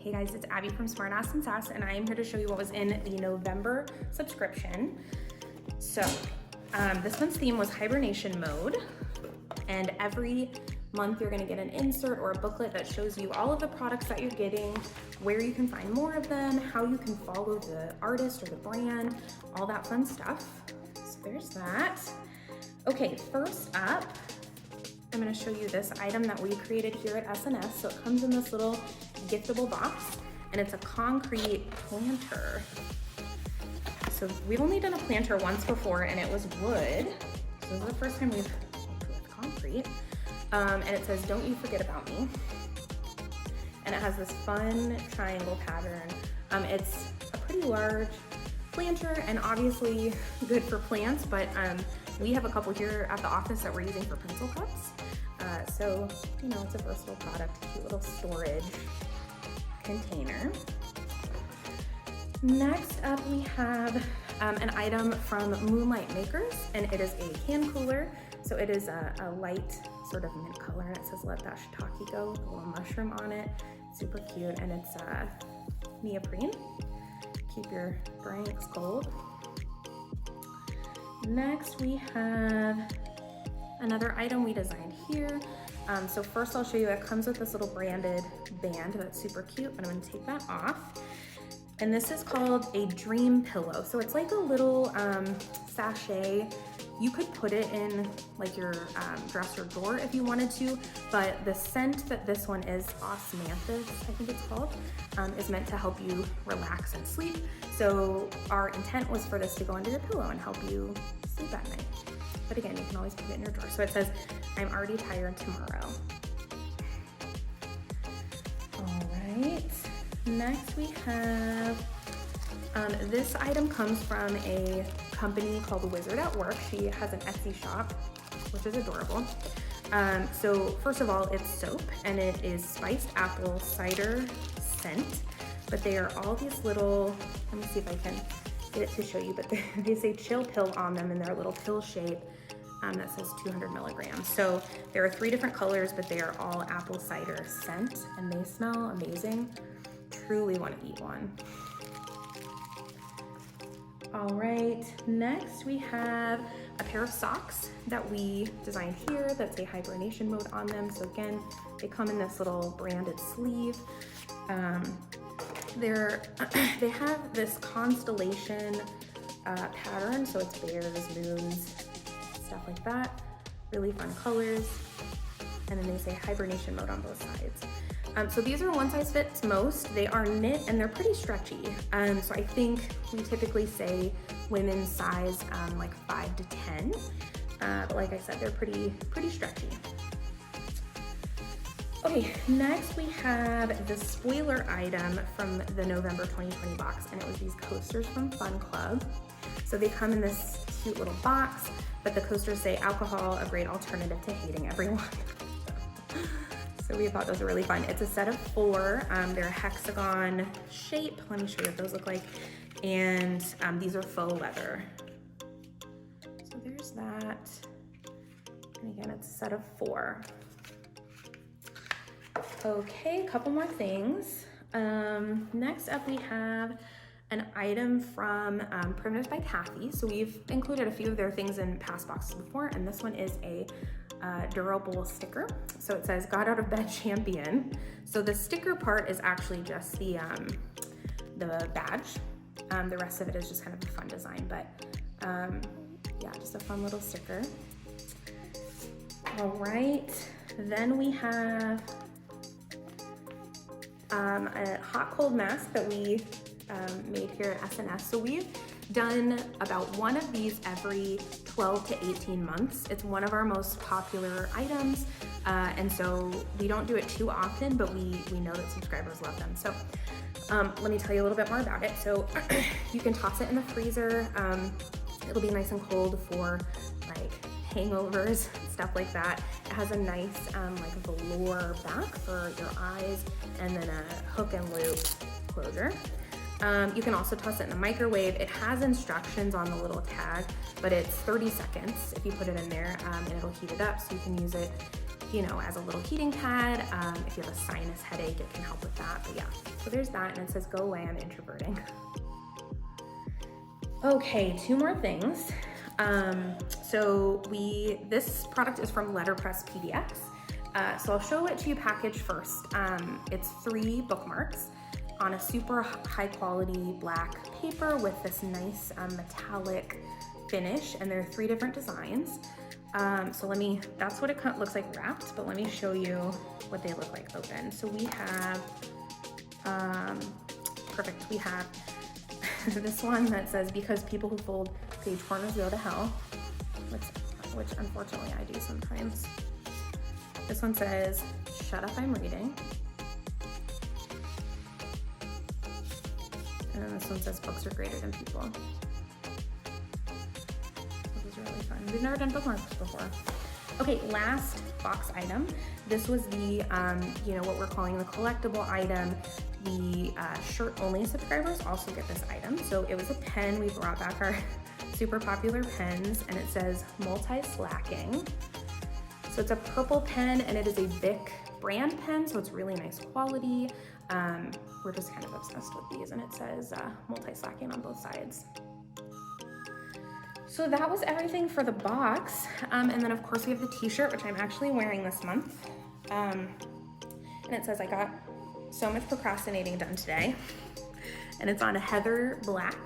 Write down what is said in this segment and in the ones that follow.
Hey guys, it's Abby from Smartass Sass, and I am here to show you what was in the November subscription. So this month's theme was Hibernation Mode, and every month you're gonna get an insert or a booklet that shows you all of the products that you're getting, where you can find more of them, how you can follow the artist or the brand, all that fun stuff. So there's that. Okay, first up, I'm gonna show you this item that we created here at SNS. So it comes in this little giftable box, and it's a concrete planter. So we've only done a planter once before, and it was wood. So this is the first time we've worked with concrete. And it says, "Don't you forget about me." And it has this fun triangle pattern. It's a pretty large planter and obviously good for plants, but we have a couple here at the office that we're using for pencil cups. So, you know, it's a versatile product, cute little storage container. Next up, we have an item from Moonlight Makers, and it is a hand cooler. So it is a light sort of mint color, and it says "Let That Shiitake Go" with a little mushroom on it. Super cute, and it's neoprene. Keep your drinks cold. Next, we have another item we designed here. So first I'll show you, it comes with this little branded band that's super cute, but I'm gonna take that off. And this is called a dream pillow. So it's like a little sachet. You could put it in like your dresser drawer if you wanted to, but the scent that this one is, Osmanthus, I think it's called, is meant to help you relax and sleep. So our intent was for this to go under your pillow and help you sleep at night. But again, you can always put it in your drawer. So it says, "I'm already tired tomorrow." All right, next we have, this item comes from a company called The Wizard at Work. She has an Etsy shop, which is adorable. So first of all, it's soap, and it is spiced apple cider scent, but they are all these little, let me see if I can get it to show you, but they say chill pill on them, and they're a little pill shape that says 200 milligrams. So there are 3 different colors, but they are all apple cider scent, and they smell amazing. Truly want to eat one. All right, next we have a pair of socks that we designed here that say Hibernation Mode on them. So again, they come in this little branded sleeve. They have this constellation pattern, so it's bears, moons, stuff like that. Really fun colors. And then they say Hibernation Mode on both sides. So these are one size fits most. They are knit and they're pretty stretchy. So I think we typically say women's size like 5 to 10. But like I said, they're pretty stretchy. Okay, next we have the spoiler item from the November 2020 box, and it was these coasters from Fun Club. So they come in this cute little box, but the coasters say "Alcohol, a great alternative to hating everyone." So we thought those were really fun. It's a set of 4. They're a hexagon shape. Let me show you what those look like. And these are faux leather. So there's that. And again, it's a set of 4. Okay, a couple more things. Next up we have an item from Primitives by Kathy. So we've included a few of their things in past boxes before, and this one is a durable sticker. So it says "Got out of bed champion." So the sticker part is actually just the badge. The rest of it is just kind of a fun design, but yeah, just a fun little sticker. All right, then we have a hot cold mask that we made here at SNS. So we've done about one of these every 12 to 18 months. It's one of our most popular items, and so we don't do it too often, but we know that subscribers love them. So let me tell you a little bit more about it. So you can toss it in the freezer. It'll be nice and cold for like hangovers, stuff like that. It has a nice like velour back for your eyes, and then a hook and loop closure. You can also toss it in the microwave. It has instructions on the little tag, but it's 30 seconds if you put it in there, and it'll heat it up, so you can use it you know, as a little heating pad. If you have a sinus headache, it can help with that. But yeah, so there's that, and it says, go away, I'm introverting. Okay, 2 more things. This product is from Letterpress PDX. So I'll show it to you packaged first. It's 3 bookmarks on a super high quality black paper with this nice metallic finish, and there are 3 different designs. That's what it looks like wrapped, but let me show you what they look like open. So we have, perfect, we have this one that says, because people who fold page corners go to hell, which unfortunately I do sometimes. This one says, shut up, I'm reading. And then this one says, books are greater than people. This is really fun. We've never done bookmarks before. Okay, last box item. This was the, what we're calling the collectible item. The shirt only subscribers also get this item. So it was a pen. We brought back our super popular pens, and it says multi-slacking. So it's a purple pen, and it is a Bic brand pen, so it's really nice quality. We're just kind of obsessed with these, and it says multi-slacking on both sides. So that was everything for the box. And then of course we have the t-shirt, which I'm actually wearing this month. And it says, I got so much procrastinating done today. And it's on a heather black.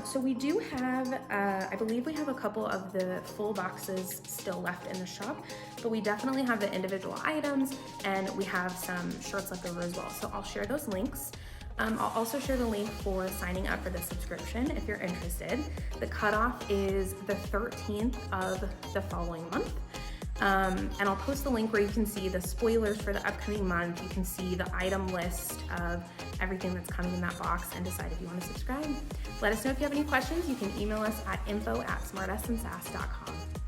So we do have, I believe we have a couple of the full boxes still left in the shop, but we definitely have the individual items, and we have some shirts left over as well. So I'll share those links. I'll also share the link for signing up for the subscription if you're interested. The cutoff is the 13th of the following month. And I'll post the link where you can see the spoilers for the upcoming month. You can see the item list of everything that's coming in that box and decide if you want to subscribe. Let us know if you have any questions. You can email us at info@smartassandsass.com.